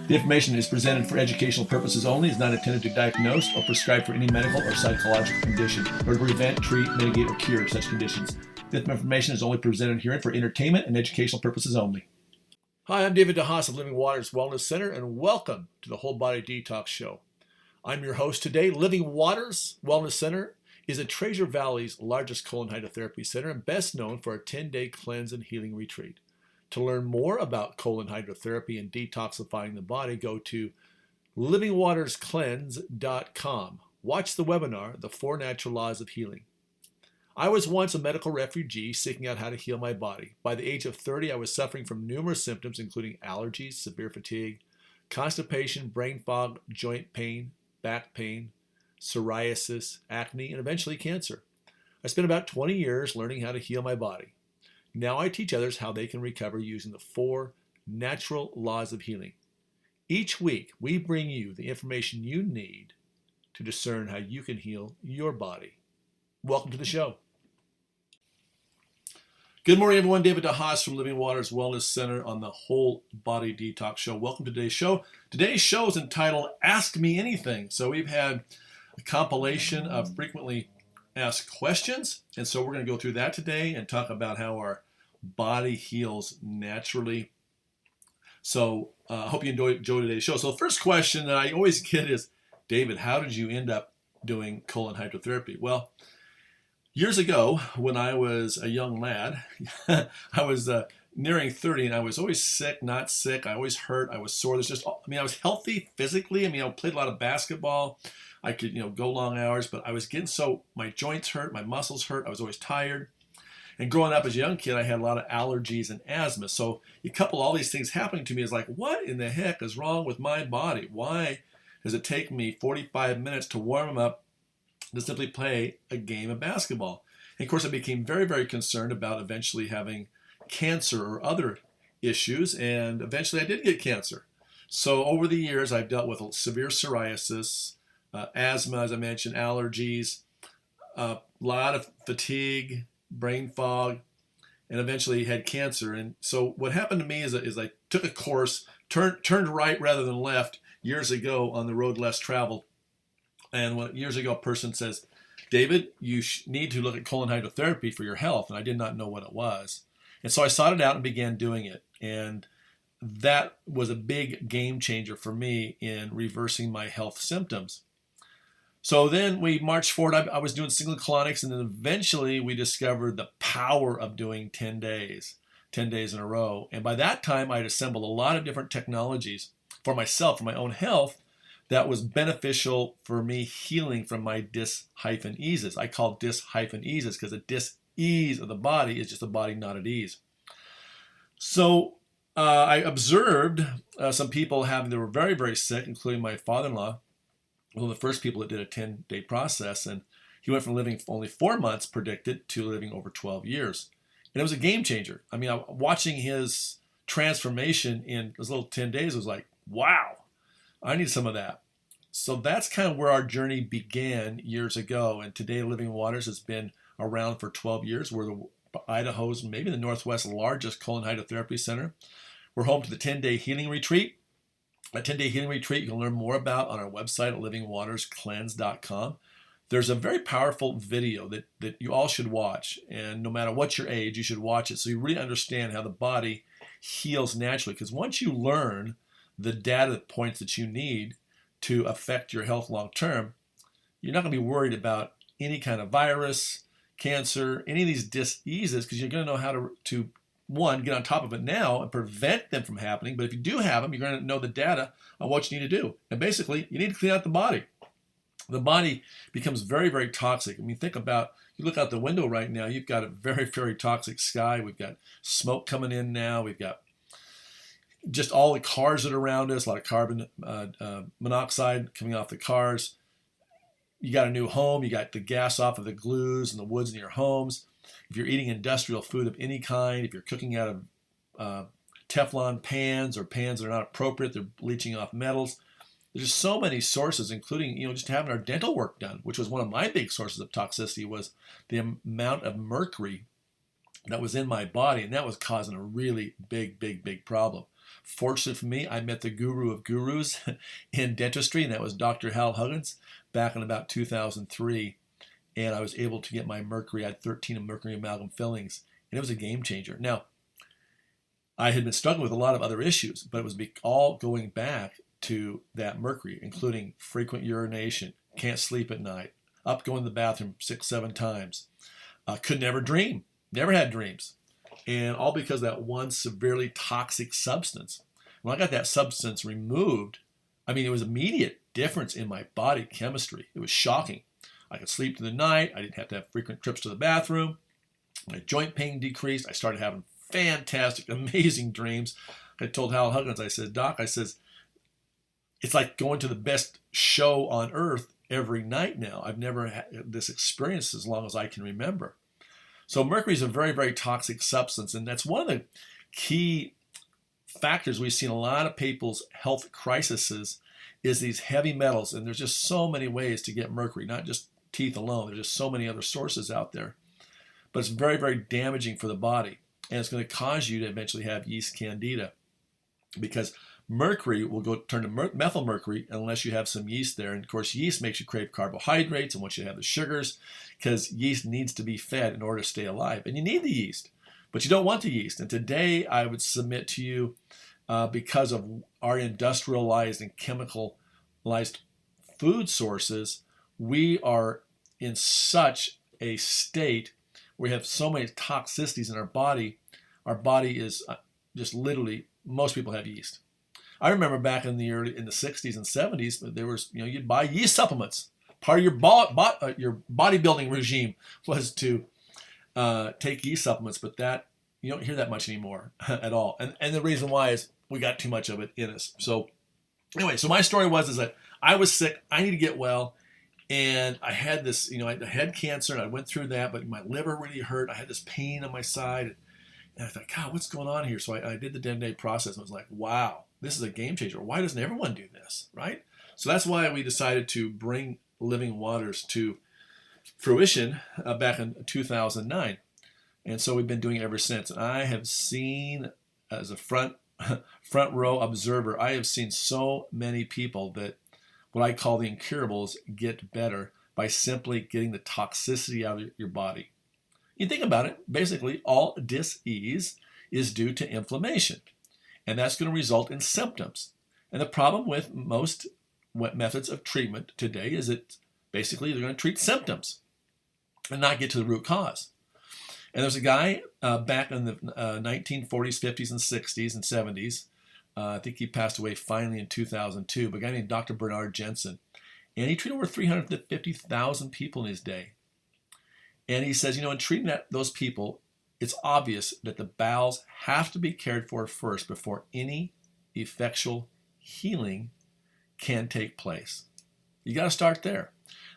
The information is presented for educational purposes only, is not intended to diagnose or prescribe for any medical or psychological condition, or to prevent, treat, mitigate, or cure such conditions. This information is only presented herein for entertainment and educational purposes only. Hi, I'm David DeHaas of Living Waters Wellness Center, and welcome to the Whole Body Detox Show. I'm your host today. Living Waters Wellness Center is a Treasure Valley's largest colon hydrotherapy center and best known for a 10-day cleanse and healing retreat. To learn more about colon hydrotherapy and detoxifying the body, go to livingwaterscleanse.com. Watch the webinar, The 4 Natural Laws of Healing. I was once a medical refugee seeking out how to heal my body. By the age of 30, I was suffering from numerous symptoms, including allergies, severe fatigue, constipation, brain fog, joint pain, back pain, psoriasis, acne, and eventually cancer. I spent about 20 years learning how to heal my body. Now I teach others how they can recover using the 4 natural laws of healing. Each week, we bring you the information you need to discern how you can heal your body. Welcome to the show. Good morning, everyone. David DeHaas from Living Waters Wellness Center on the Whole Body Detox Show. Welcome to today's show. Today's show is entitled Ask Me Anything. So we've had a compilation of frequently asked questions, and so we're going to go through that today and talk about how our body heals naturally. So I hope you enjoy today's show. So the first question that I always get is, David, how did you end up doing colon hydrotherapy? Well, years ago, when I was a young lad, I was nearing 30, and I was always sick, not sick. I always hurt. I was sore. I was healthy physically. I played a lot of basketball. I could, go long hours, but I was getting my joints hurt, my muscles hurt. I was always tired. And growing up as a young kid, I had a lot of allergies and asthma. So you couple all these things happening to me, it's like, what in the heck is wrong with my body? Why does it take me 45 minutes to warm up to simply play a game of basketball? And of course, I became very, very concerned about eventually having cancer or other issues. And eventually I did get cancer. So over the years, I've dealt with severe psoriasis, asthma, as I mentioned, allergies, a lot of fatigue, brain fog, and eventually had cancer. And so what happened to me is I took a course, turned right rather than left years ago on the road less traveled. And years ago, a person says, David, you need to look at colon hydrotherapy for your health. And I did not know what it was. And so I sought it out and began doing it. And that was a big game changer for me in reversing my health symptoms. So then we marched forward. I was doing single colonics, and then eventually we discovered the power of doing 10 days in a row. And by that time, I had assembled a lot of different technologies for myself, for my own health, that was beneficial for me healing from my dis-eases. I call dis-eases because a dis-ease of the body is just the body not at ease. So I observed some people they were very, very sick, including my father-in-law, one of the first people that did a 10-day process, and he went from living only 4 months predicted to living over 12 years. And it was a game changer. Watching his transformation in those little 10 days was like, wow, I need some of that. So that's kind of where our journey began years ago. And today Living Waters has been around for 12 years. We're Idaho's, maybe the Northwest's largest colon hydrotherapy center. We're home to the 10-day healing retreat. A 10-day healing retreat you can learn more about on our website at livingwaterscleanse.com. There's a very powerful video that you all should watch. And no matter what your age, you should watch it so you really understand how the body heals naturally. Because once you learn the data points that you need to affect your health long term, you're not going to be worried about any kind of virus, cancer, any of these diseases, because you're going to know how to one, get on top of it now and prevent them from happening. But if you do have them, you're going to know the data on what you need to do. And basically, you need to clean out the body. The body becomes very, very toxic. Think about, you look out the window right now, you've got a very, very toxic sky. We've got smoke coming in now. We've got just all the cars that are around us, a lot of carbon monoxide coming off the cars. You got a new home. You got the gas off of the glues and the woods in your homes. If you're eating industrial food of any kind, if you're cooking out of Teflon pans or pans that are not appropriate, they're leaching off metals. There's just so many sources, including just having our dental work done, which was one of my big sources of toxicity, was the amount of mercury that was in my body, and that was causing a really big problem. Fortunately for me, I met the guru of gurus in dentistry, and that was Dr. Hal Huggins back in about 2003. And I was able to get my mercury. I had 13 mercury amalgam fillings, and it was a game changer. Now, I had been struggling with a lot of other issues, but it was all going back to that mercury, including frequent urination, can't sleep at night, up going to the bathroom 6, 7 times, could never dream, never had dreams, and all because of that one severely toxic substance. When I got that substance removed, I mean, it was immediate difference in my body chemistry. It was shocking. I could sleep through the night. I didn't have to have frequent trips to the bathroom. My joint pain decreased. I started having fantastic, amazing dreams. I told Hal Huggins, I said, Doc, I says, it's like going to the best show on earth every night now. I've never had this experience as long as I can remember. So mercury is a very, very toxic substance, and that's one of the key factors we've seen a lot of people's health crises is these heavy metals, and there's just so many ways to get mercury, not just teeth alone. There's just so many other sources out there. But it's very, very damaging for the body, and it's going to cause you to eventually have yeast candida, because mercury will turn to methyl mercury unless you have some yeast there. And of course, yeast makes you crave carbohydrates and wants you to have the sugars, because yeast needs to be fed in order to stay alive. And you need the yeast, but you don't want the yeast. And today I would submit to you, because of our industrialized and chemicalized food sources, we are in such a state where we have so many toxicities in our body. Our body is just literally, most people have yeast. I remember back in the 60s and 70s, there was, you'd buy yeast supplements. Part of your bodybuilding regime was to take yeast supplements, but that you don't hear that much anymore at all. And the reason why is we got too much of it in us. So anyway, so my story is that I was sick. I need to get well. And I had this, I had cancer, and I went through that, but my liver really hurt. I had this pain on my side. And I thought, God, what's going on here? So I did the 10-day process, and I was like, wow, this is a game changer. Why doesn't everyone do this, right? So that's why we decided to bring Living Waters to fruition back in 2009. And so we've been doing it ever since. And I have seen, as a front row observer, I have seen so many people that what I call the incurables get better by simply getting the toxicity out of your body. You think about it, basically all dis-ease is due to inflammation, and that's going to result in symptoms. And the problem with most methods of treatment today is that basically they're going to treat symptoms and not get to the root cause. And there's a guy back in the 1940s, 50s, and 60s and 70s. I think he passed away finally in 2002, but a guy named Dr. Bernard Jensen. And he treated over 350,000 people in his day. And he says, in treating those people, it's obvious that the bowels have to be cared for first before any effectual healing can take place. You got to start there.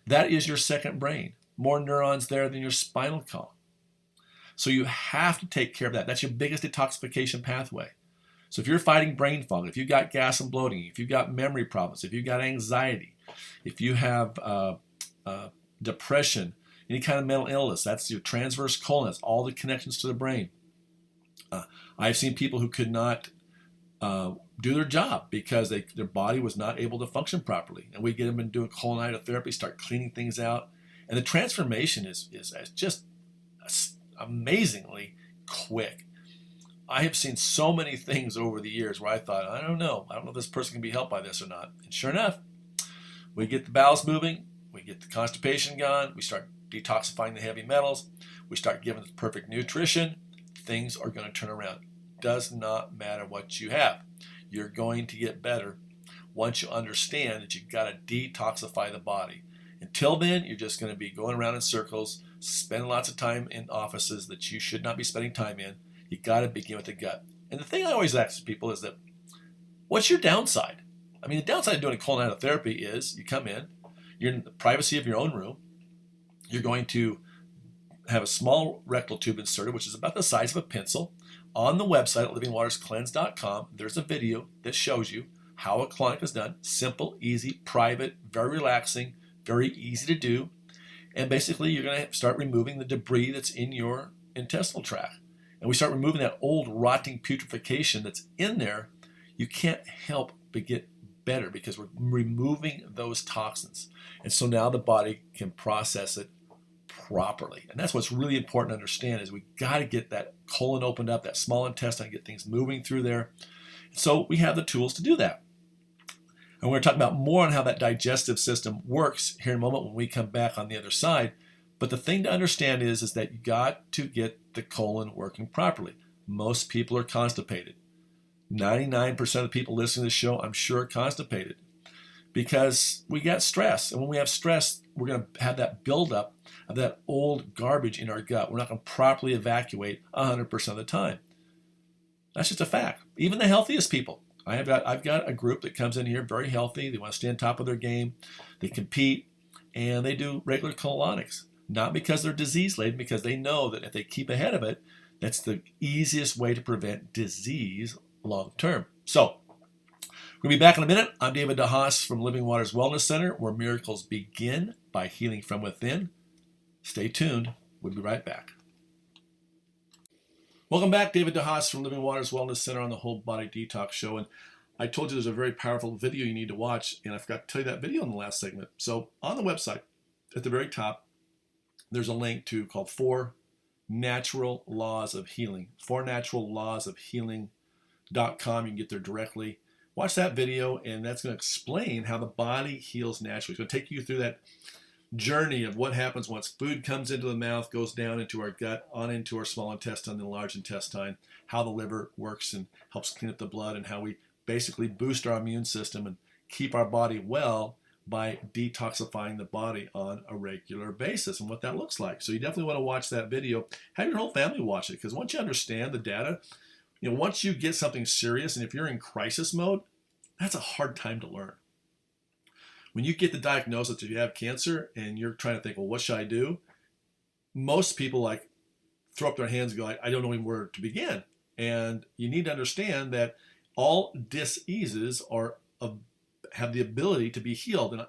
That is your second brain. More neurons there than your spinal column. So you have to take care of that. That's your biggest detoxification pathway. So if you're fighting brain fog, if you've got gas and bloating, if you've got memory problems, if you've got anxiety, if you have depression, any kind of mental illness, that's your transverse colon. That's all the connections to the brain. I've seen people who could not do their job because their body was not able to function properly. And we get them in doing colonidotherapy, start cleaning things out. And the transformation is just amazingly quick. I have seen so many things over the years where I thought, I don't know if this person can be helped by this or not. And sure enough, we get the bowels moving, we get the constipation gone, we start detoxifying the heavy metals, we start giving the perfect nutrition, things are going to turn around. Does not matter what you have. You're going to get better once you understand that you've got to detoxify the body. Until then, you're just going to be going around in circles, spending lots of time in offices that you should not be spending time in. You got to begin with the gut. And the thing I always ask people is that, what's your downside? I mean, the downside of doing a colonidotherapy is you come in, you're in the privacy of your own room, you're going to have a small rectal tube inserted, which is about the size of a pencil. On the website at livingwaterscleanse.com, there's a video that shows you how a colonic is done. Simple, easy, private, very relaxing, very easy to do. And basically, you're going to start removing the debris that's in your intestinal tract. And we start removing that old rotting putrefaction that's in there you can't help but get better because we're removing those toxins. And so now the body can process it properly. And that's what's really important to understand is we got to get that colon opened up, that small intestine, get things moving through there. So we have the tools to do that. And we're going to talk about more on how that digestive system works here in a moment when we come back on the other side. But the thing to understand is that you got to get the colon working properly. Most people are constipated. 99% of the people listening to this show, I'm sure, are constipated because we got stress. And when we have stress, we're going to have that buildup of that old garbage in our gut. We're not going to properly evacuate 100% of the time. That's just a fact. Even the healthiest people. I've got a group that comes in here very healthy. They want to stay on top of their game. They compete, and they do regular colonics. Not because they're disease-laden, because they know that if they keep ahead of it, that's the easiest way to prevent disease long-term. So, we're going to be back in a minute. I'm David DeHaas from Living Waters Wellness Center, where miracles begin by healing from within. Stay tuned. We'll be right back. Welcome back. David DeHaas from Living Waters Wellness Center on the Whole Body Detox Show. And I told you there's a very powerful video you need to watch, and I forgot to tell you that video in the last segment. So on the website, at the very top, there's a link called 4 Natural Laws of Healing. 4naturallawsofhealing.com. You can get there directly. Watch that video, and that's going to explain how the body heals naturally. It's going to take you through that journey of what happens once food comes into the mouth, goes down into our gut, on into our small intestine, and large intestine, how the liver works and helps clean up the blood, and how we basically boost our immune system and keep our body well by detoxifying the body on a regular basis and what that looks like. So you definitely want to watch that video. Have your whole family watch it, because once you understand the data, once you get something serious, and if you're in crisis mode, that's a hard time to learn. When you get the diagnosis that you have cancer and you're trying to think, well, what should I do? Most people throw up their hands and go, I don't know even where to begin. And you need to understand that all diseases have the ability to be healed. And I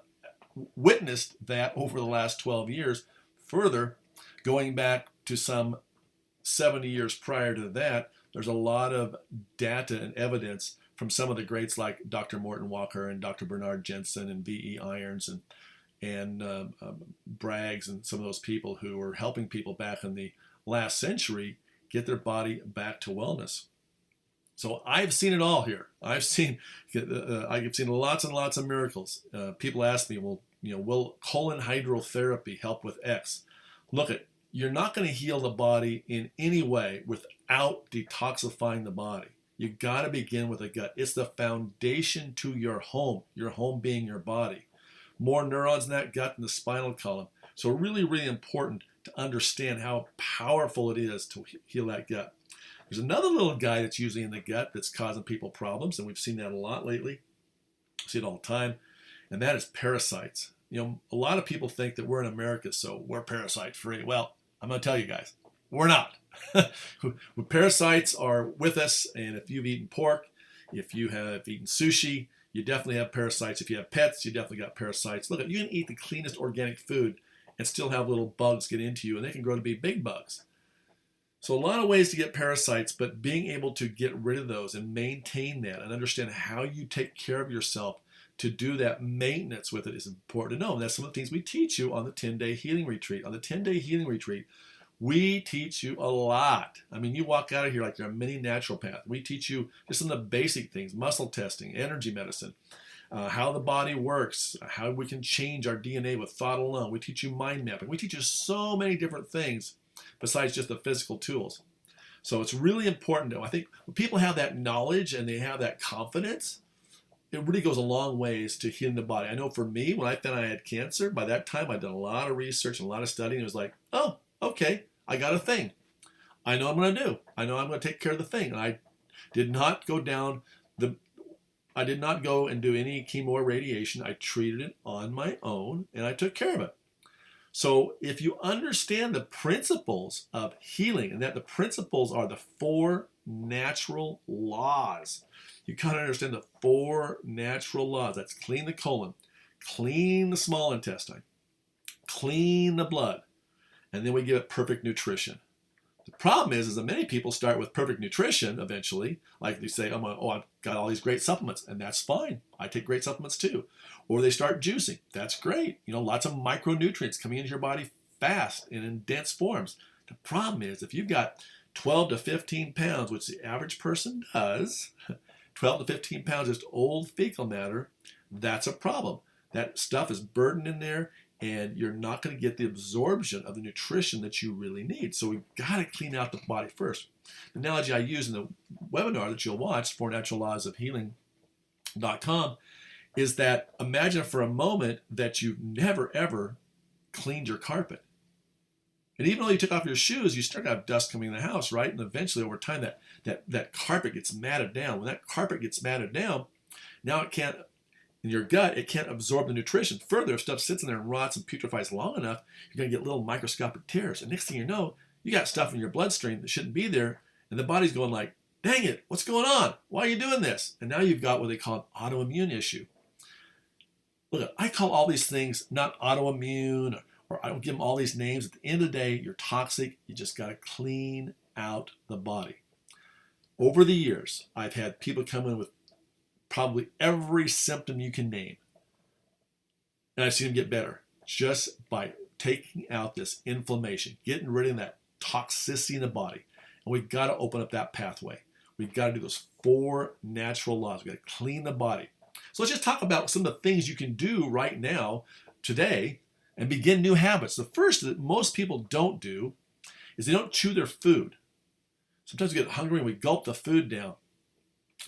witnessed that over the last 12 years. Further, going back to some 70 years prior to that, there's a lot of data and evidence from some of the greats like Dr. Morton Walker and Dr. Bernard Jensen and V.E. Irons and Braggs and some of those people who were helping people back in the last century get their body back to wellness. So I've seen it all here. I've seen lots and lots of miracles. People ask me, well, will colon hydrotherapy help with X? Look, you're not going to heal the body in any way without detoxifying the body. You got to begin with the gut. It's the foundation to your home being your body. More neurons in that gut than the spinal column. So really, really important to understand how powerful it is to heal that gut. There's another little guy that's usually in the gut that's causing people problems, and we've seen that a lot lately. We see it all the time, and that is parasites. A lot of people think that we're in America, so we're parasite free. Well, I'm going to tell you guys, we're not. Parasites are with us, and if you've eaten pork, if you have eaten sushi, you definitely have parasites. If you have pets, you definitely got parasites. Look, you can eat the cleanest organic food and still have little bugs get into you, and they can grow to be big bugs. So a lot of ways to get parasites, but being able to get rid of those and maintain that and understand how you take care of yourself to do that maintenance with it is important to know. And that's some of the things we teach you on the 10-day healing retreat. On the 10-day healing retreat, we teach you a lot. I mean, you walk out of here like you're a mini naturopath. We teach you just some of the basic things, muscle testing, energy medicine, how the body works, how we can change our DNA with thought alone. We teach you mind mapping. We teach you so many different things besides just the physical tools. So it's really important. I think when people have that knowledge and they have that confidence, it really goes a long ways to healing the body. I know for me, when I found I had cancer, by that time I'd done a lot of research and a lot of studying. It was like, oh, okay, I got a thing. I know what I'm going to do. I know I'm going to take care of the thing. And I did not go and do any chemo or radiation. I treated it on my own, and I took care of it. So if you understand the principles of healing, and that the principles are the 4 natural laws, you got to understand the 4 natural laws. That's clean the colon, clean the small intestine, clean the blood, and then we give it perfect nutrition. The problem is that many people start with perfect nutrition eventually. Like they say, I've got all these great supplements, and that's fine. I take great supplements too. Or they start juicing. That's great. Lots of micronutrients coming into your body fast and in dense forms. The problem is if you've got 12 to 15 pounds, which the average person does, 12 to 15 pounds just old fecal matter, that's a problem. That stuff is burdened in there, and you're not going to get the absorption of the nutrition that you really need. So we've got to clean out the body first. The analogy I use in the webinar that you'll watch, 4naturallawsofhealing.com, is that imagine for a moment that you've never, ever cleaned your carpet. And even though you took off your shoes, you start to have dust coming in the house, right? And eventually, over time, that carpet gets matted down. When that carpet gets matted down, now it can't, in your gut, it can't absorb the nutrition. Further, if stuff sits in there and rots and putrefies long enough, you're going to get little microscopic tears. And next thing you know, you got stuff in your bloodstream that shouldn't be there, and the body's going like, dang it, what's going on? Why are you doing this? And now you've got what they call an autoimmune issue. Look, I call all these things not autoimmune, or I don't give them all these names. At the end of the day, you're toxic. You just got to clean out the body. Over the years, I've had people come in with probably every symptom you can name. And I've seen them get better just by taking out this inflammation, getting rid of that toxicity in the body. And we've got to open up that pathway. We've got to do those 4 natural laws. We've got to clean the body. So let's just talk about some of the things you can do right now, today, and begin new habits. The first that most people don't do is they don't chew their food. Sometimes we get hungry and we gulp the food down.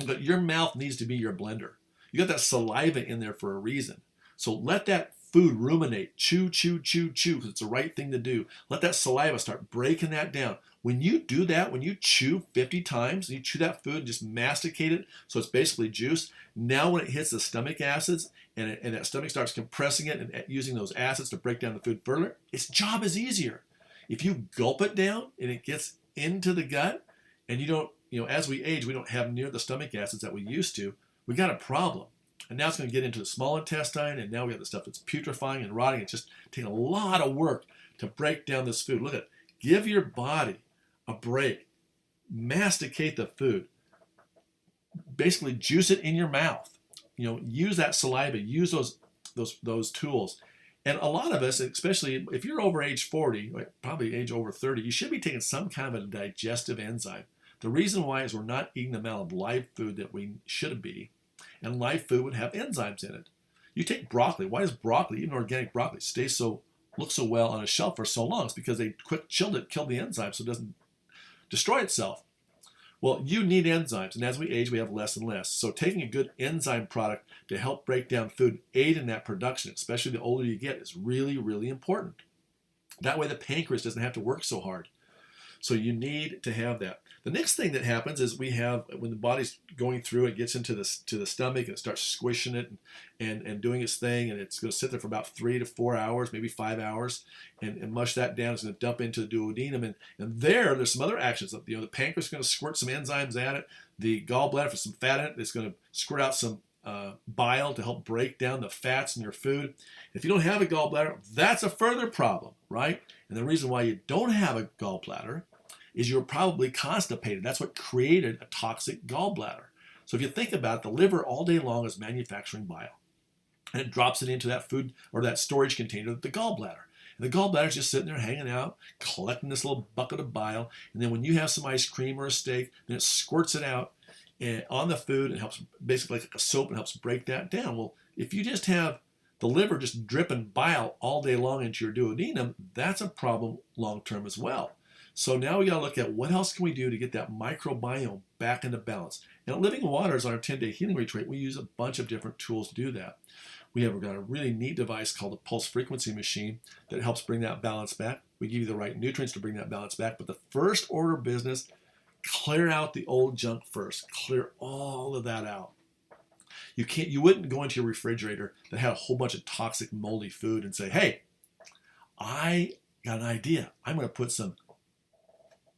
But your mouth needs to be your blender. You got that saliva in there for a reason. So let that food ruminate. Chew, chew, chew, chew, because it's the right thing to do. Let that saliva start breaking that down. When you do that, when you chew 50 times, you chew that food and just masticate it, so it's basically juice. Now when it hits the stomach acids and that stomach starts compressing it and using those acids to break down the food further, its job is easier. If you gulp it down and it gets into the gut, and you don't, as we age, we don't have near the stomach acids that we used to, we got a problem. And now it's going to get into the small intestine, and now we have the stuff that's putrefying and rotting. It's just taking a lot of work to break down this food. Look at it. Give your body a break. Masticate the food. Basically juice it in your mouth. Use that saliva. Use those tools. And a lot of us, especially if you're over age 40, probably age over 30, you should be taking some kind of a digestive enzyme. The reason why is we're not eating the amount of live food that we should be. And live food would have enzymes in it. You take broccoli. Why does broccoli, even organic broccoli, look so well on a shelf for so long? It's because they killed the enzymes so it doesn't destroy itself. Well, you need enzymes, and as we age, we have less and less. So taking a good enzyme product to help break down food, aid in that production, especially the older you get, is really, really important. That way the pancreas doesn't have to work so hard. So you need to have that. The next thing that happens is when the body's going through, it gets into the stomach and it starts squishing it and doing its thing, and it's going to sit there for about 3 to 4 hours, maybe 5 hours, and mush that down. It's going to dump into the duodenum, and there's some other actions. The pancreas is going to squirt some enzymes at it. The gallbladder, for some fat in it, it's going to squirt out some bile to help break down the fats in your food. If you don't have a gallbladder, that's a further problem, right? And the reason why you don't have a gallbladder is you're probably constipated. That's what created a toxic gallbladder. So if you think about it, the liver all day long is manufacturing bile. And it drops it into that food or that storage container, the gallbladder. And the gallbladder's just sitting there hanging out, collecting this little bucket of bile. And then when you have some ice cream or a steak, then it squirts it out on the food and helps, basically like a soap, and helps break that down. Well, if you just have the liver just dripping bile all day long into your duodenum, that's a problem long term as well. So now we got to look at what else can we do to get that microbiome back into balance. And at Living Waters, on our 10-day healing retreat, we use a bunch of different tools to do that. We've got a really neat device called the pulse frequency machine that helps bring that balance back. We give you the right nutrients to bring that balance back. But the first order of business, clear out the old junk first. Clear all of that out. You wouldn't go into your refrigerator that had a whole bunch of toxic, moldy food and say, hey, I got an idea. I'm going to put some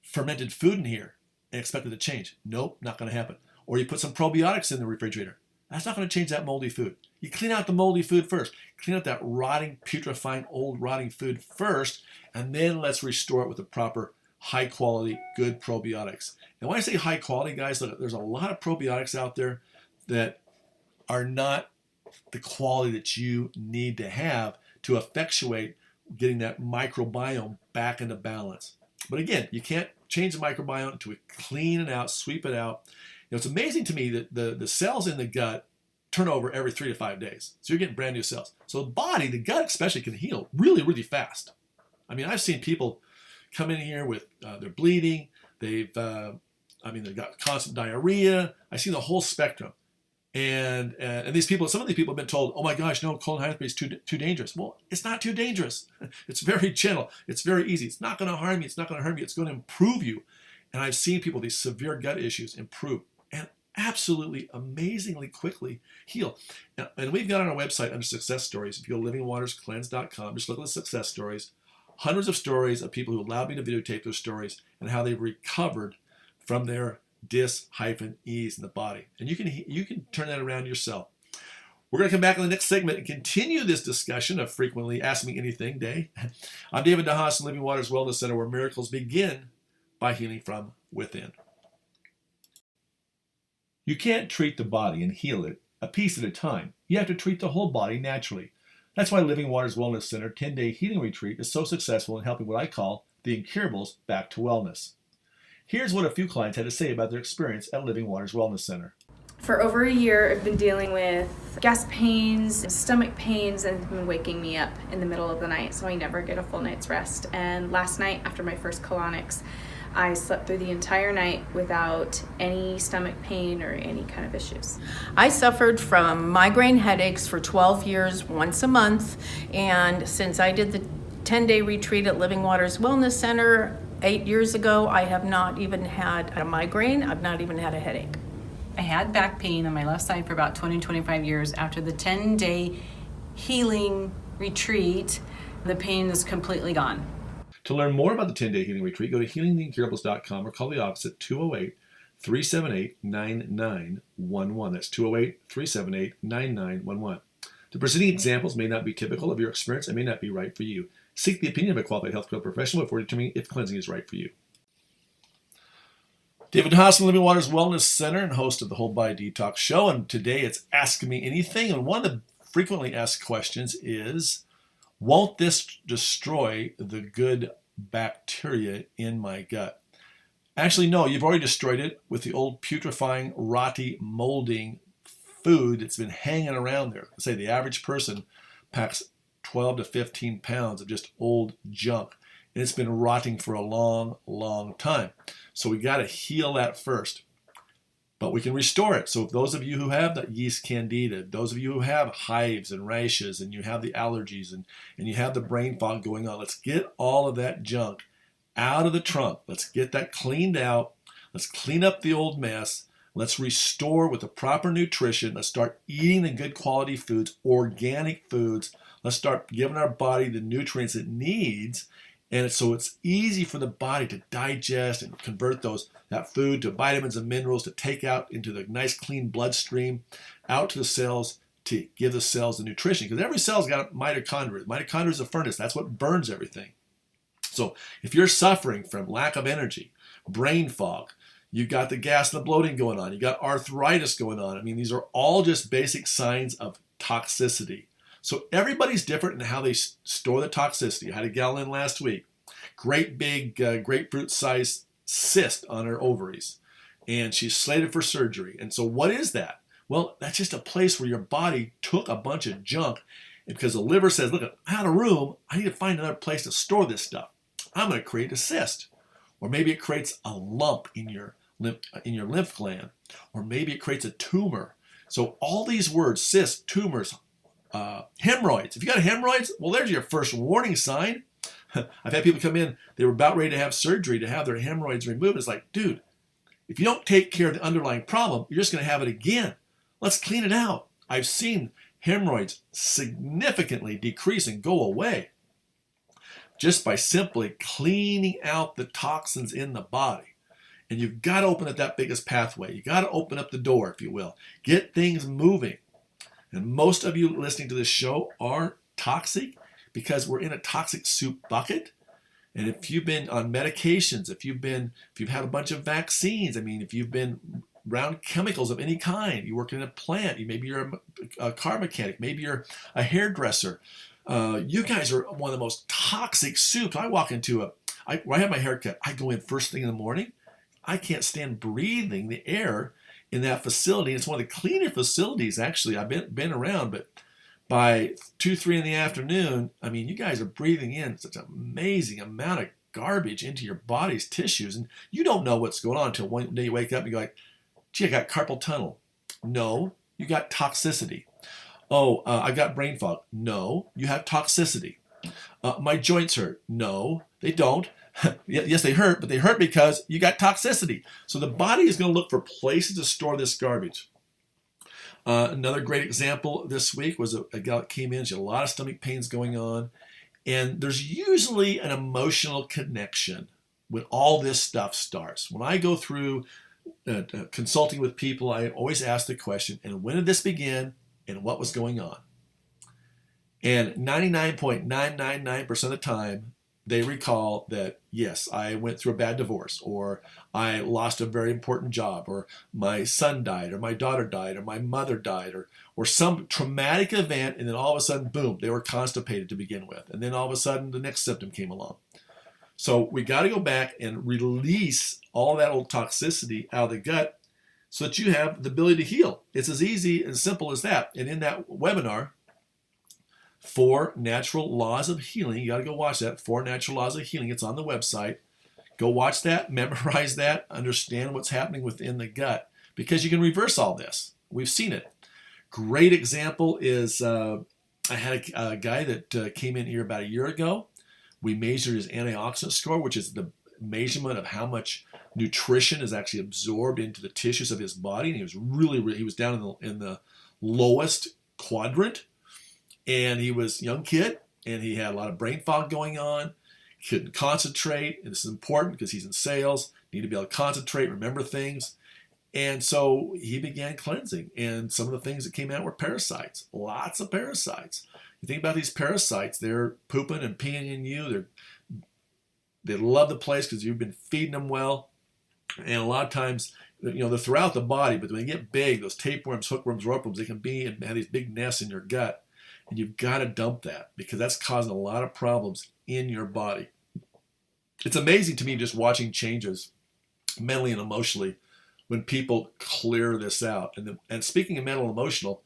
fermented food in here and expect it to change. Nope, not going to happen. Or you put some probiotics in the refrigerator. That's not going to change that moldy food. You clean out the moldy food first. Clean out that rotting, putrefying, old rotting food first, and then let's restore it with the proper high quality, good probiotics. And when I say high quality, guys, look, there's a lot of probiotics out there that are not the quality that you need to have to effectuate getting that microbiome back into balance. But again, you can't change the microbiome until we clean it out, sweep it out. It's amazing to me that the cells in the gut turn over every 3 to 5 days. So you're getting brand new cells. So the body, the gut especially, can heal really, really fast. I mean, I've seen people come in here with they're bleeding. They've got constant diarrhea. I've seen the whole spectrum. And these people, some of these people have been told, oh my gosh, no, colon hypertrophy is too dangerous. Well, it's not too dangerous. It's very gentle. It's very easy. It's not going to harm you. It's not going to harm you. It's going to improve you. And I've seen people with these severe gut issues improve and absolutely amazingly quickly heal. And we've got on our website under success stories, if you go to livingwaterscleanse.com, just look at the success stories, hundreds of stories of people who allowed me to videotape those stories and how they've recovered from their dis-ease in the body. And you can turn that around yourself. We're going to come back in the next segment and continue this discussion of Frequently Ask Me Anything Day. I'm David DeHaas from Living Waters Wellness Center, where miracles begin by healing from within. You can't treat the body and heal it a piece at a time. You have to treat the whole body naturally. That's why Living Waters Wellness Center 10-day healing retreat is so successful in helping what I call the incurables back to wellness. Here's what a few clients had to say about their experience at Living Waters Wellness Center. For over a year, I've been dealing with gas pains, stomach pains, and it's been waking me up in the middle of the night, so I never get a full night's rest. And last night, after my first colonics, I slept through the entire night without any stomach pain or any kind of issues. I suffered from migraine headaches for 12 years, once a month, and since I did the 10-day retreat at Living Waters Wellness Center 8 years ago, I have not even had a migraine. I've not even had a headache. I had back pain on my left side for about 25 years. After the 10-day healing retreat, the pain is completely gone. To learn more about the 10-day healing retreat, go to healingtheincurables.com or call the office at 208-378-9911. That's 208-378-9911. The preceding examples may not be typical of your experience and may not be right for you. Seek the opinion of a qualified healthcare professional before determining if cleansing is right for you. David Haas from Living Waters Wellness Center and host of the Whole Body Detox Show. And today it's Ask Me Anything. And one of the frequently asked questions is, won't this destroy the good bacteria in my gut? Actually, no, you've already destroyed it with the old putrefying, rotty, molding food that's been hanging around there. Say the average person packs 12 to 15 pounds of just old junk. And it's been rotting for a long, long time. So we got to heal that first. But we can restore it. So if those of you who have the yeast candida, those of you who have hives and rashes, and you have the allergies and you have the brain fog going on, let's get all of that junk out of the trunk. Let's get that cleaned out. Let's clean up the old mess. Let's restore with the proper nutrition. Let's start eating the good quality foods, organic foods. Let's start giving our body the nutrients it needs. And so it's easy for the body to digest and convert that food to vitamins and minerals to take out into the nice clean bloodstream, out to the cells to give the cells the nutrition. Because every cell's got a mitochondria. Mitochondria is a furnace. That's what burns everything. So if you're suffering from lack of energy, brain fog, you got the gas and the bloating going on, you got arthritis going on. I mean, these are all just basic signs of toxicity. So everybody's different in how they store the toxicity. I had a gal in last week, great big grapefruit-sized cyst on her ovaries, and she's slated for surgery. And so what is that? Well, that's just a place where your body took a bunch of junk, and because the liver says, look, I'm out of room, I need to find another place to store this stuff. I'm going to create a cyst. Or maybe it creates a lump in your lymph gland, or maybe it creates a tumor. So all these words, cysts, tumors, hemorrhoids. If you got hemorrhoids, well, there's your first warning sign. I've had people come in, they were about ready to have surgery to have their hemorrhoids removed. It's like, dude, if you don't take care of the underlying problem, you're just going to have it again. Let's clean it out. I've seen hemorrhoids significantly decrease and go away just by simply cleaning out the toxins in the body. And you've got to open up that biggest pathway. You got to open up the door, if you will. Get things moving. And most of you listening to this show are toxic because we're in a toxic soup bucket. And if you've been on medications, if you've had a bunch of vaccines, if you've been around chemicals of any kind, you work in a plant, maybe you're a car mechanic, maybe you're a hairdresser, you guys are one of the most toxic soups. I walk into where I have my haircut, I go in first thing in the morning. I can't stand breathing the air in that facility. It's one of the cleaner facilities, actually. I've been around, but by 2, 3 in the afternoon, you guys are breathing in such an amazing amount of garbage into your body's tissues, and you don't know what's going on until one day you wake up and you're like, gee, I got carpal tunnel. No, you got toxicity. Oh, I got brain fog. No, you have toxicity. My joints hurt. No, they don't. Yes, they hurt, but they hurt because you got toxicity. So the body is going to look for places to store this garbage. Another great example this week was a gal that came in. She had a lot of stomach pains going on. And there's usually an emotional connection when all this stuff starts. When I go through consulting with people, I always ask the question, and when did this begin and what was going on? And 99.999% of the time, they recall that, yes, I went through a bad divorce, or I lost a very important job, or my son died, or my daughter died, or my mother died, or some traumatic event, and then all of a sudden, boom, they were constipated to begin with. And then all of a sudden, the next symptom came along. So we got to go back and release all that old toxicity out of the gut so that you have the ability to heal. It's as easy and simple as that. And in that webinar, 4 Natural Laws of Healing. You got to go watch that. 4 Natural Laws of Healing. It's on the website. Go watch that, memorize that, understand what's happening within the gut, because you can reverse all this. We've seen it. Great example is I had a guy that came in here about a year ago. We measured his antioxidant score, which is the measurement of how much nutrition is actually absorbed into the tissues of his body. And he was he was down in the lowest quadrant. And he was a young kid, and he had a lot of brain fog going on. He couldn't concentrate, and this is important because he's in sales. Need to be able to concentrate, remember things. And so he began cleansing, and some of the things that came out were parasites, lots of parasites. You think about these parasites, they're pooping and peeing in you. They love the place because you've been feeding them well. And a lot of times, they're throughout the body, but when they get big, those tapeworms, hookworms, ropeworms, they can be and have these big nests in your gut. And you've got to dump that because that's causing a lot of problems in your body. It's amazing to me just watching changes mentally and emotionally when people clear this out. And speaking of mental and emotional,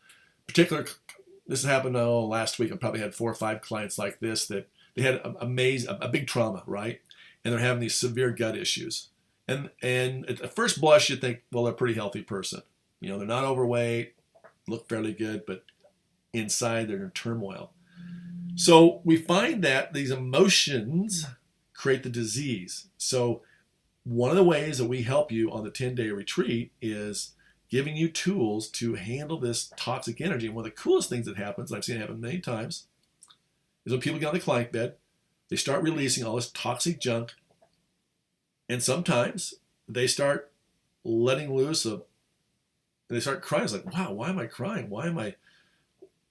this happened last week. I probably had 4 or 5 clients like this that they had a big trauma, right? And they're having these severe gut issues. And at first blush, you think, well, they're a pretty healthy person. They're not overweight, look fairly good, but inside they're in turmoil. So we find that these emotions create the disease. So one of the ways that we help you on the 10-day retreat is giving you tools to handle this toxic energy. And one of the coolest things that happens, I've seen it happen many times, is when people get on the client bed, they start releasing all this toxic junk, and sometimes they start letting loose and they start crying. It's like, wow, why am I crying? Why am I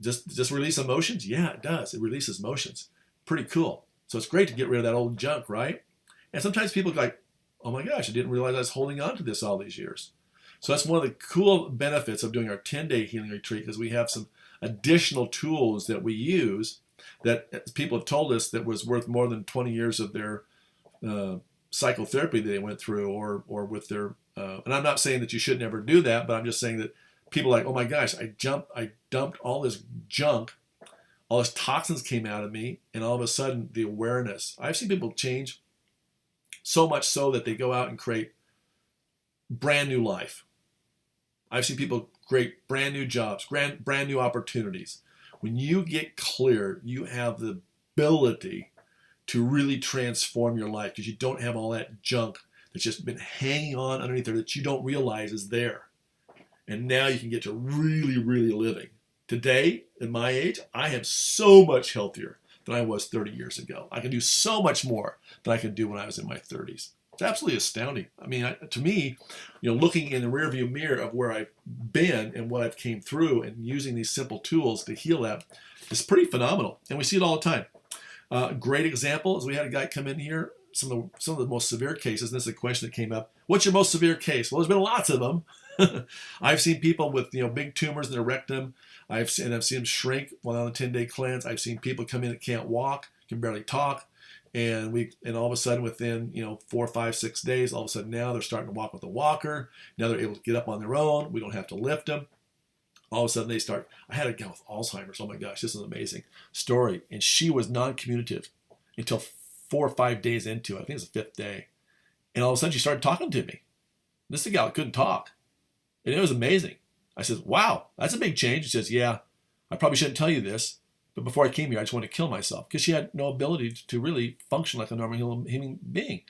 just release emotions? Yeah, it does. It releases emotions. Pretty cool. So it's great to get rid of that old junk, right? And sometimes people are like, oh my gosh, I didn't realize I was holding on to this all these years. So that's one of the cool benefits of doing our 10-day healing retreat, because we have some additional tools that we use that people have told us that was worth more than 20 years of their psychotherapy that they went through, or with their, and I'm not saying that you should never do that, but I'm just saying that people are like, oh my gosh, I dumped all this junk, all this toxins came out of me, and all of a sudden the awareness. I've seen people change so much so that they go out and create brand new life. I've seen people create brand new jobs, brand new opportunities. When you get clear, you have the ability to really transform your life because you don't have all that junk that's just been hanging on underneath there that you don't realize is there. And now you can get to really, really living. Today, at my age, I am so much healthier than I was 30 years ago. I can do so much more than I could do when I was in my 30s. It's absolutely astounding. I mean, to me, looking in the rearview mirror of where I've been and what I've came through and using these simple tools to heal that is pretty phenomenal. And we see it all the time. Great example is we had a guy come in here, some of the most severe cases, and this is a question that came up. What's your most severe case? Well, there's been lots of them. I've seen people with big tumors in their rectum. I've seen them shrink while on a 10-day cleanse. I've seen people come in that can't walk, can barely talk, and all of a sudden within 4, 5, 6 days, all of a sudden now they're starting to walk with a walker. Now they're able to get up on their own. We don't have to lift them. All of a sudden they start. I had a gal with Alzheimer's. Oh my gosh, this is an amazing story. And she was non-communicative until 4 or 5 days into it. I think it was the 5th day. And all of a sudden she started talking to me. This is a gal that couldn't talk. And it was amazing. I said, wow, that's a big change. She says, yeah, I probably shouldn't tell you this, but before I came here, I just wanted to kill myself because she had no ability to really function like a normal human being.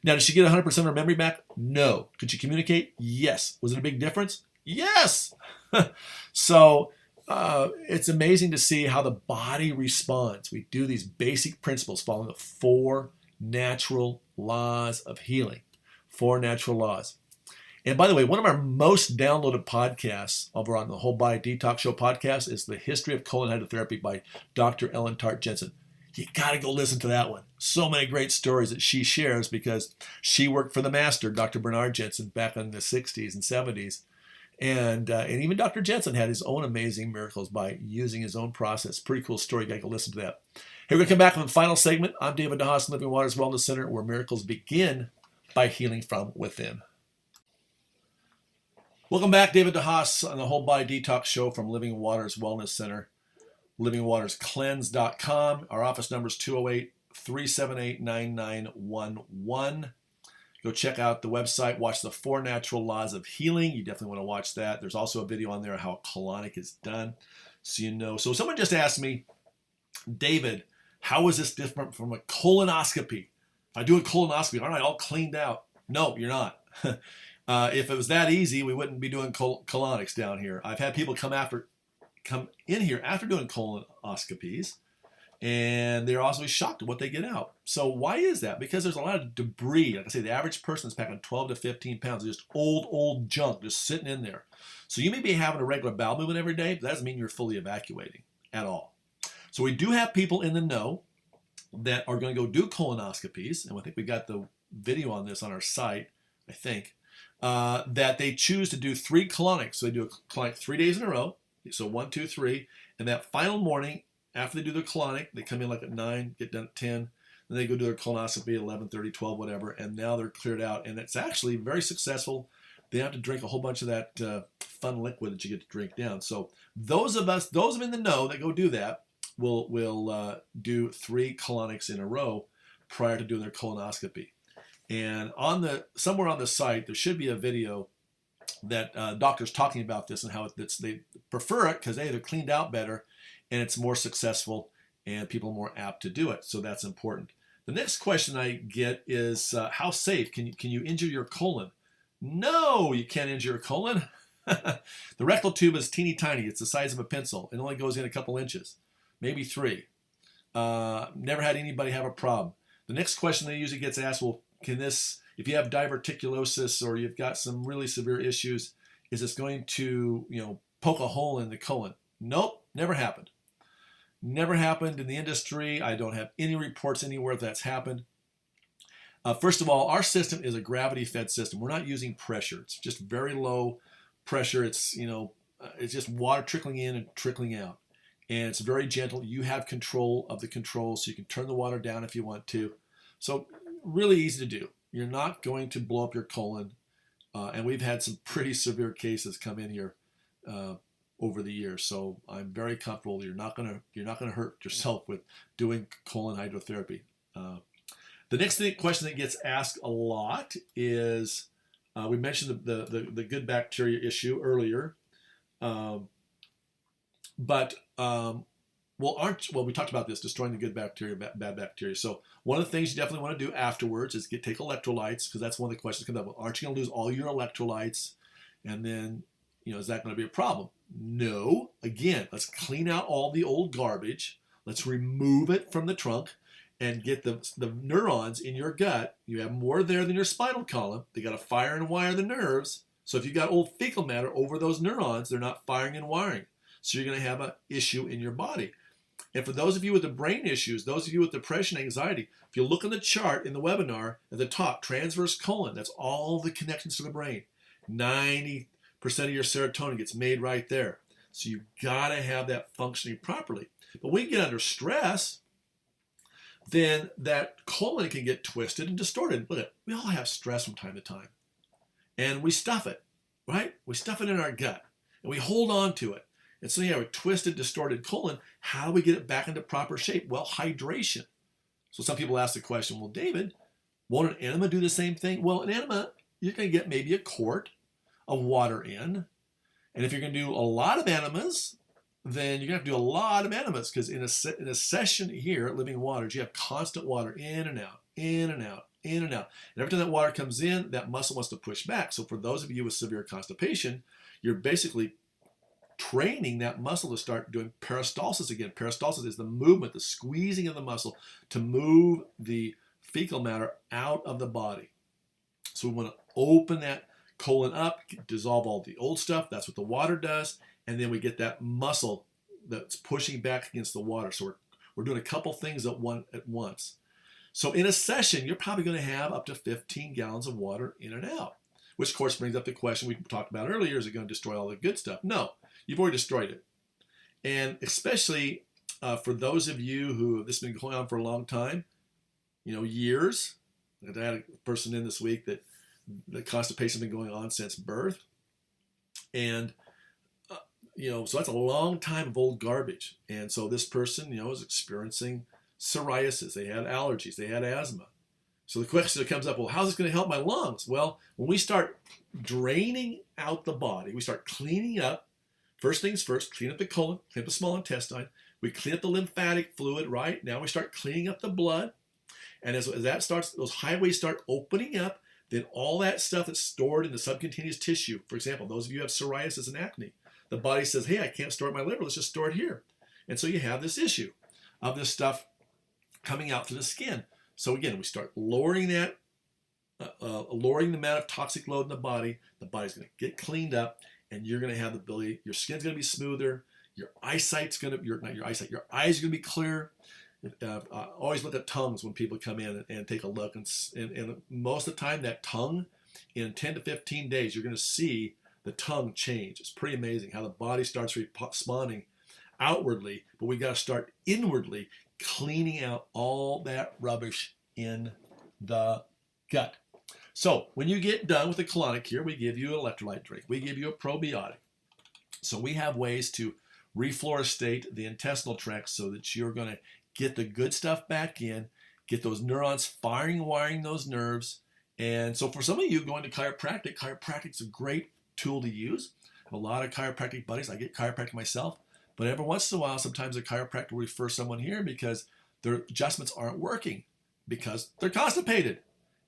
Now, did she get 100% of her memory back? No. Could she communicate? Yes. Was it a big difference? Yes. So it's amazing to see how the body responds. We do these basic principles following the 4 natural laws of healing. 4 natural laws. And by the way, one of our most downloaded podcasts over on the Whole Body Detox Show podcast is The History of Colon Hydrotherapy by Dr. Ellen Tart Jensen. You got to go listen to that one. So many great stories that she shares because she worked for the master, Dr. Bernard Jensen, back in the 60s and 70s. And even Dr. Jensen had his own amazing miracles by using his own process. Pretty cool story. You got to go listen to that. Hey, we're going to come back with the final segment. I'm David DeHaas, Living Waters Wellness Center, where miracles begin by healing from within. Welcome back, David DeHaas on the Whole Body Detox Show from Living Waters Wellness Center, livingwaterscleanse.com. Our office number is 208-378-9911. Go check out the website, watch the 4 natural laws of healing. You definitely want to watch that. There's also a video on there how colonic is done, so you know. So someone just asked me, David, how is this different from a colonoscopy? If I do a colonoscopy, aren't I all cleaned out? No, you're not. If it was that easy, we wouldn't be doing colonics down here. I've had people come in here after doing colonoscopies, and they're also shocked at what they get out. So why is that? Because there's a lot of debris. Like I say, the average person is packing 12 to 15 pounds of just old junk just sitting in there. So you may be having a regular bowel movement every day, but that doesn't mean you're fully evacuating at all. So we do have people in the know that are going to go do colonoscopies, and I think we got the video on this on our site, I think. That they choose to do 3 colonics. So they do a colonic 3 days in a row. So 1, 2, 3. And that final morning, after they do their colonic, they come in like at 9, get done at 10. Then they go do their colonoscopy at 11:30, 12, whatever. And now they're cleared out. And it's actually very successful. They have to drink a whole bunch of that fun liquid that you get to drink down. So those of them in the know that go do that will do 3 colonics in a row prior to doing their colonoscopy. And somewhere on the site, there should be a video that doctors talking about this and how they prefer it because they're cleaned out better and it's more successful and people are more apt to do it. So that's important. The next question I get is how safe? Can you injure your colon? No, you can't injure your colon. The rectal tube is teeny tiny. It's the size of a pencil. It only goes in a couple inches, maybe 3. Never had anybody have a problem. The next question that usually gets asked, well, if you have diverticulosis or you've got some really severe issues, is this going to, poke a hole in the colon? Nope, never happened. Never happened in the industry. I don't have any reports anywhere that's happened. First of all, our system is a gravity-fed system. We're not using pressure. It's just very low pressure. It's just water trickling in and trickling out. And it's very gentle. You have control of the controls, so you can turn the water down if you want to. So really easy to do. You're not going to blow up your colon. And we've had some pretty severe cases come in here over the years. So I'm very comfortable. You're not gonna hurt yourself with doing colon hydrotherapy. The next question that gets asked a lot is we mentioned the good bacteria issue earlier, we talked about this, destroying the good bacteria, bad bacteria. So one of the things you definitely want to do afterwards is take electrolytes, because that's one of the questions that comes up. Aren't you going to lose all your electrolytes? And then, is that going to be a problem? No. Again, let's clean out all the old garbage. Let's remove it from the trunk and get the neurons in your gut. You have more there than your spinal column. They got to fire and wire the nerves. So if you've got old fecal matter over those neurons, they're not firing and wiring. So you're going to have an issue in your body. And for those of you with the brain issues, those of you with depression, anxiety, if you look on the chart in the webinar at the top, transverse colon, that's all the connections to the brain. 90% of your serotonin gets made right there. So you've got to have that functioning properly. But when you get under stress, then that colon can get twisted and distorted. Look, we all have stress from time to time. And we stuff it, right? We stuff it in our gut. And we hold on to it. And so you have a twisted, distorted colon. How do we get it back into proper shape? Well, hydration. So some people ask the question, well, David, won't an enema do the same thing? Well, an enema, you're going to get maybe a quart of water in. And if you're going to do a lot of enemas, then you're going to have to do a lot of enemas, because in a session here at Living Waters, you have constant water in and out, in and out, in and out. And every time that water comes in, that muscle wants to push back. So for those of you with severe constipation, you're basically training that muscle to start doing peristalsis again. Peristalsis is the movement, the squeezing of the muscle to move the fecal matter out of the body. So we want to open that colon up, dissolve all the old stuff. That's what the water does. And then we get that muscle that's pushing back against the water. So we're doing a couple things at once. So in a session, you're probably going to have up to 15 gallons of water in and out, which of course brings up the question we talked about earlier, is it going to destroy all the good stuff? No, you've already destroyed it. And especially for those of you who this has been going on for a long time, years. I had a person in this week that the constipation has been going on since birth. And so that's a long time of old garbage. And so this person, is experiencing psoriasis. They had allergies. They had asthma. So the question that comes up, well, how's this going to help my lungs? Well, when we start draining out the body, we start cleaning up. First things first, clean up the colon, clean up the small intestine. We clean up the lymphatic fluid, right? Now we start cleaning up the blood. And as that starts, those highways start opening up, then all that stuff that's stored in the subcutaneous tissue, for example, those of you who have psoriasis and acne, the body says, hey, I can't store it in my liver, let's just store it here. And so you have this issue of this stuff coming out through the skin. So again, we start lowering that, lowering the amount of toxic load in the body's going to get cleaned up, and you're going to have the ability, your skin's going to be smoother, your eyesight's going to, your eyes are going to be clear. Always look at tongues when people come in and take a look. And most of the time, that tongue, in 10 to 15 days, you're going to see the tongue change. It's pretty amazing how the body starts responding outwardly, but we got to start inwardly cleaning out all that rubbish in the gut. So when you get done with the colonic here, we give you an electrolyte drink. We give you a probiotic. So we have ways to refluorestate the intestinal tract so that you're going to get the good stuff back in, get those neurons firing and wiring those nerves. And so for some of you going to chiropractic's a great tool to use. I have a lot of chiropractic buddies. I get chiropractic myself. But every once in a while, sometimes a chiropractor will refer someone here because their adjustments aren't working because they're constipated.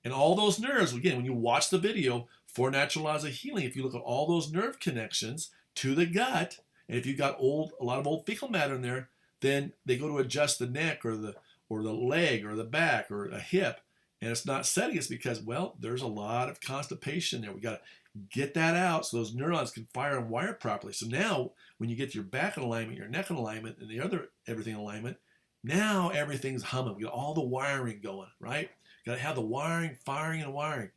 And all those nerves, again, when you watch the video, 4 Natural Laws of Healing, if you look at all those nerve connections to the gut, and if you've got a lot of old fecal matter in there, then they go to adjust the neck or the leg or the back or a hip, and it's not setting. It's because, well, there's a lot of constipation there. We got to get that out so those neurons can fire and wire properly. So now when you get your back in alignment, your neck in alignment, and the other everything in alignment, now everything's humming. We got all the wiring going, right? Got to have the wiring, firing, and wiring.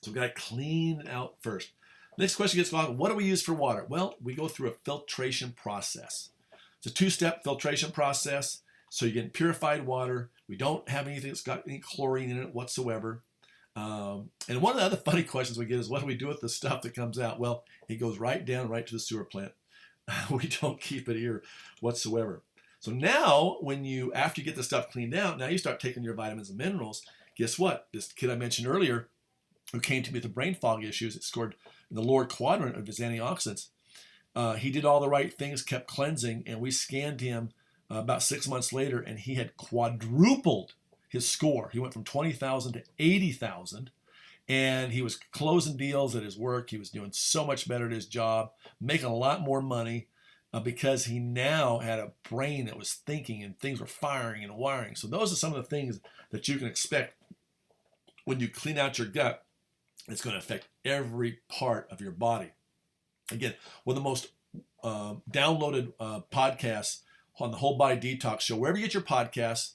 So we've got to clean it out first. Next question gets on, what do we use for water? Well, we go through a filtration process. It's a 2-step filtration process. So you get purified water. We don't have anything that's got any chlorine in it whatsoever. And one of the other funny questions we get is, what do we do with the stuff that comes out? Well, it goes right down right to the sewer plant. We don't keep it here whatsoever. So now, after you get the stuff cleaned out, now you start taking your vitamins and minerals. Guess what? This kid I mentioned earlier, who came to me with the brain fog issues, it scored in the lower quadrant of his antioxidants. He did all the right things, kept cleansing, and we scanned him about 6 months later, and he had quadrupled his score. He went from 20,000 to 80,000, and he was closing deals at his work. He was doing so much better at his job, making a lot more money because he now had a brain that was thinking and things were firing and wiring. So those are some of the things that you can expect when you clean out your gut. It's going to affect every part of your body. Again, one of the most downloaded podcasts on the Whole Body Detox Show. Wherever you get your podcasts,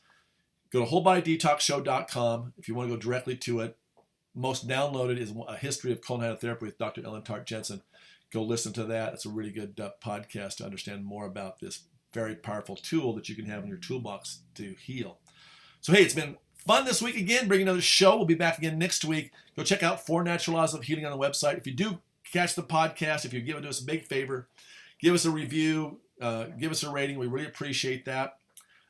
go to wholebodydetoxshow.com if you want to go directly to it. Most downloaded is A History of Colon Therapy with Dr. Ellen Tart Jensen. Go listen to that. It's a really good podcast to understand more about this very powerful tool that you can have in your toolbox to heal. So, hey, it's been fun this week again. Bring another show. We'll be back again next week. Go check out 4 Natural Laws of Healing on the website. If you do catch the podcast, if you give it to us a big favor, give us a review, give us a rating. We really appreciate that.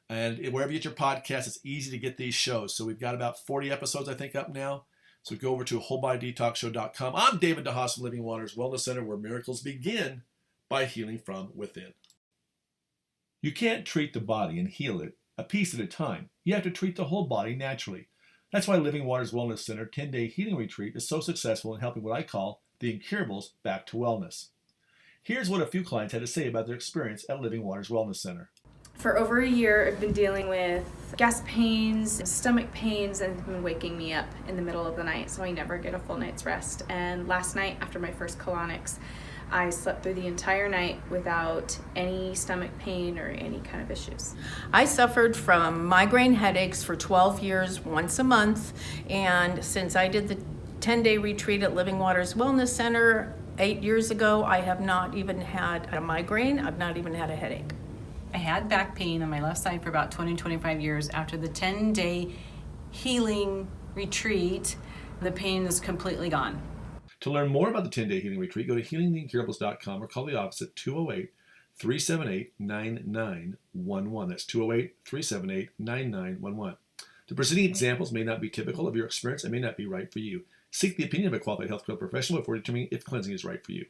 And wherever you get your podcast, it's easy to get these shows. So we've got about 40 episodes, I think, up now. So go over to wholebodydetoxshow.com. I'm David DeHaas from Living Waters Wellness Center, where miracles begin by healing from within. You can't treat the body and heal it a piece at a time. You have to treat the whole body naturally. That's why Living Waters Wellness Center 10-day healing retreat is so successful in helping what I call the incurables back to wellness. Here's what a few clients had to say about their experience at Living Waters Wellness Center. For over a year, I've been dealing with gas pains, stomach pains, and it's been waking me up in the middle of the night, so I never get a full night's rest. And last night, after my first colonics, I slept through the entire night without any stomach pain or any kind of issues. I suffered from migraine headaches for 12 years, once a month, and since I did the 10-day retreat at Living Waters Wellness Center 8 years ago, I have not even had a migraine. I've not even had a headache. I had back pain on my left side for about 25 years. After the 10-day healing retreat, the pain is completely gone. To learn more about the 10-day healing retreat, go to healingtheincurables.com or call the office at 208-378-9911. That's 208-378-9911. The preceding examples may not be typical of your experience and may not be right for you. Seek the opinion of a qualified healthcare professional before determining if cleansing is right for you.